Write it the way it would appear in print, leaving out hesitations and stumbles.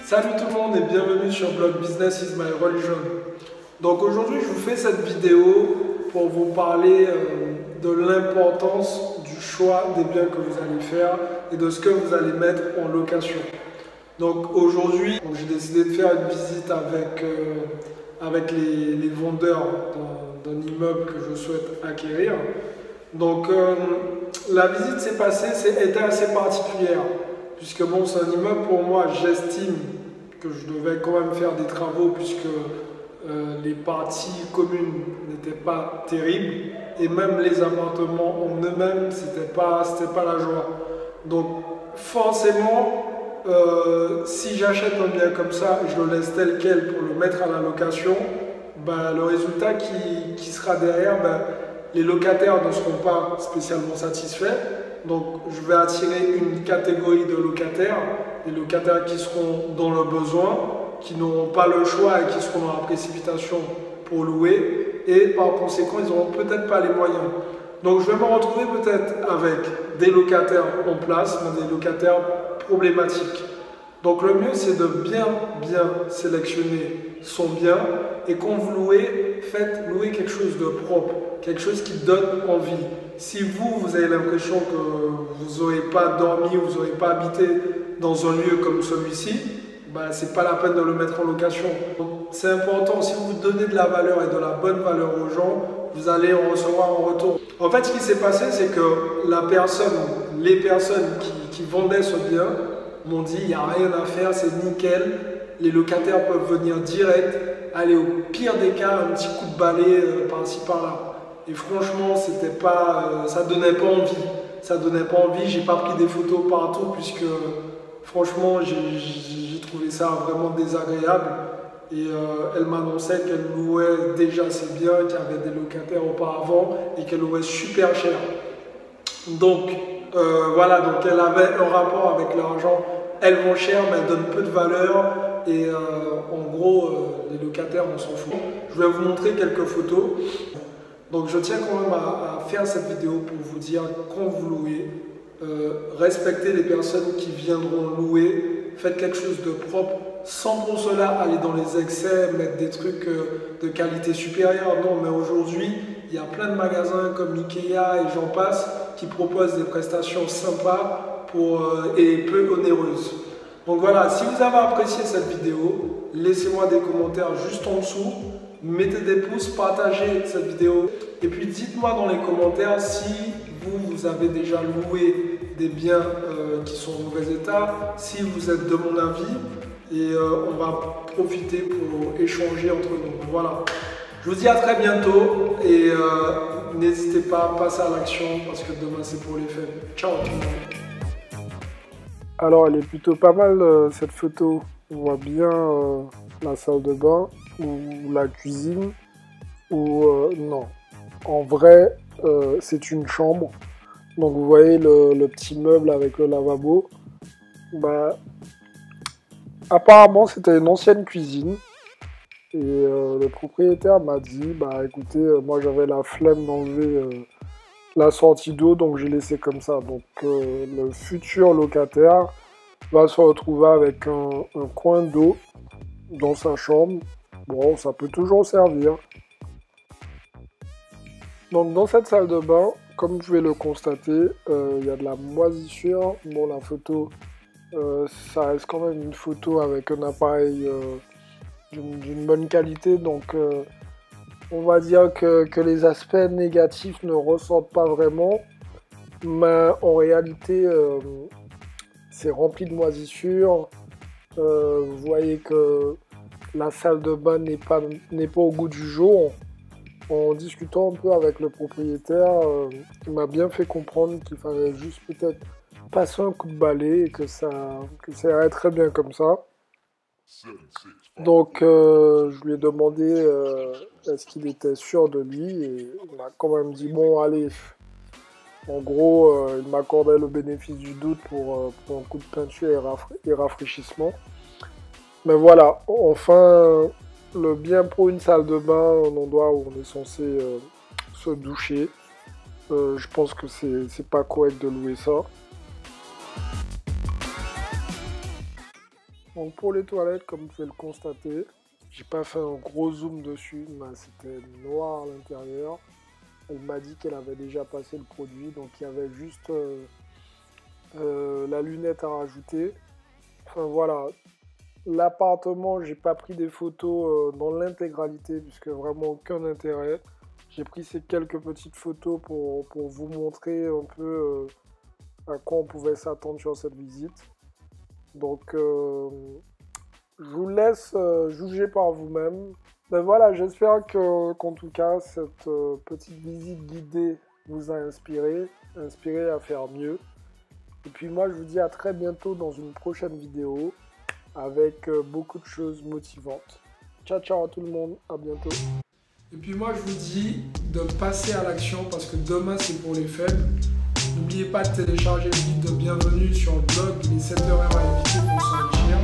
Salut tout le monde et bienvenue sur Blog Business is my religion. Donc aujourd'hui je vous fais cette vidéo pour vous parler de l'importance du choix des biens que vous allez faire et de ce que vous allez mettre en location. Donc aujourd'hui j'ai décidé de faire une visite avec les vendeurs d'un immeuble que je souhaite acquérir. Donc la visite était assez particulière puisque bon, c'est un immeuble pour moi, j'estime que je devais quand même faire des travaux puisque les parties communes n'étaient pas terribles et même les appartements en eux-mêmes, c'était pas la joie. Donc forcément, si j'achète un bien comme ça et je le laisse tel quel pour le mettre à la location, ben, le résultat qui sera derrière, ben, les locataires ne seront pas spécialement satisfaits. Donc je vais attirer une catégorie de locataires, des locataires qui seront dans le besoin, qui n'auront pas le choix et qui seront dans la précipitation pour louer et par conséquent ils n'auront peut-être pas les moyens. Donc je vais me retrouver peut-être avec des locataires en place, mais des locataires problématiques. Donc le mieux c'est de bien sélectionner son bien et quand vous louez, faites louer quelque chose de propre, quelque chose qui donne envie. Si vous avez l'impression que vous n'aurez pas dormi, vous n'aurez pas habité dans un lieu comme celui-ci, ben, ce n'est pas la peine de le mettre en location. C'est important, si vous donnez de la valeur et de la bonne valeur aux gens, vous allez en recevoir en retour. En fait, ce qui s'est passé, c'est que les personnes qui vendaient ce bien m'ont dit, il n'y a rien à faire, c'est nickel, les locataires peuvent venir direct, aller au pire des cas, un petit coup de balai par-ci par-là. Et franchement, ça donnait pas envie. Ça donnait pas envie. J'ai pas pris des photos partout puisque franchement, j'ai trouvé ça vraiment désagréable. Et elle m'annonçait qu'elle louait déjà ses biens, qu'il y avait des locataires auparavant et qu'elle louait super cher. Donc voilà, donc elle avait un rapport avec l'argent. Elles vont cher, mais elles donnent peu de valeur. Et en gros, les locataires, on s'en fout. Je vais vous montrer quelques photos. Donc je tiens quand même à faire cette vidéo pour vous dire quand vous louez, respectez les personnes qui viendront louer, faites quelque chose de propre, sans pour cela aller dans les excès, mettre des trucs de qualité supérieure. Non, mais aujourd'hui, il y a plein de magasins comme Ikea et j'en passe qui proposent des prestations sympas et peu onéreuses. Donc voilà, si vous avez apprécié cette vidéo, laissez-moi des commentaires juste en dessous. Mettez des pouces, partagez cette vidéo et puis dites-moi dans les commentaires si vous avez déjà loué des biens qui sont en mauvais état, si vous êtes de mon avis et on va profiter pour échanger entre nous. Voilà, je vous dis à très bientôt et n'hésitez pas à passer à l'action parce que demain c'est pour les faibles. Ciao tout le monde. Alors elle est plutôt pas mal cette photo, on voit bien la salle de bain ou la cuisine, ou non, en vrai c'est une chambre, donc vous voyez le petit meuble avec le lavabo, bah, apparemment c'était une ancienne cuisine, et le propriétaire m'a dit, bah écoutez, moi j'avais la flemme d'enlever la sortie d'eau, donc j'ai laissé comme ça, donc le futur locataire va se retrouver avec un coin d'eau dans sa chambre. Bon, ça peut toujours servir. Donc dans cette salle de bain, comme vous pouvez le constater, il y a de la moisissure. Bon, la photo, ça reste quand même une photo avec un appareil d'une bonne qualité. Donc on va dire que les aspects négatifs ne ressortent pas vraiment. Mais en réalité, c'est rempli de moisissure. Vous voyez que la salle de bain n'est pas au goût du jour. En discutant un peu avec le propriétaire, il m'a bien fait comprendre qu'il fallait juste peut-être passer un coup de balai et que ça irait très bien comme ça. Donc je lui ai demandé est-ce qu'il était sûr de lui et il m'a quand même dit bon allez. En gros, il m'accordait le bénéfice du doute pour un coup de peinture et rafraîchissement. Mais voilà, enfin, le bien pour une salle de bain, un endroit où on est censé se doucher. Je pense que c'est pas correct de louer ça. Donc pour les toilettes, comme vous pouvez le constater, j'ai pas fait un gros zoom dessus, mais c'était noir à l'intérieur. Elle m'a dit qu'elle avait déjà passé le produit, donc il y avait juste la lunette à rajouter. Enfin voilà, l'appartement, j'ai pas pris des photos dans l'intégralité puisque vraiment aucun intérêt. J'ai pris ces quelques petites photos pour vous montrer un peu à quoi on pouvait s'attendre sur cette visite. Donc je vous laisse juger par vous-même. Ben voilà, j'espère qu'en tout cas cette petite visite guidée vous a inspiré à faire mieux. Et puis moi je vous dis à très bientôt dans une prochaine vidéo avec beaucoup de choses motivantes. Ciao ciao à tout le monde, à bientôt. Et puis moi je vous dis de passer à l'action parce que demain c'est pour les faibles. N'oubliez pas de télécharger le guide de bienvenue sur le blog Les 7 erreurs à éviter pour s'enrichir.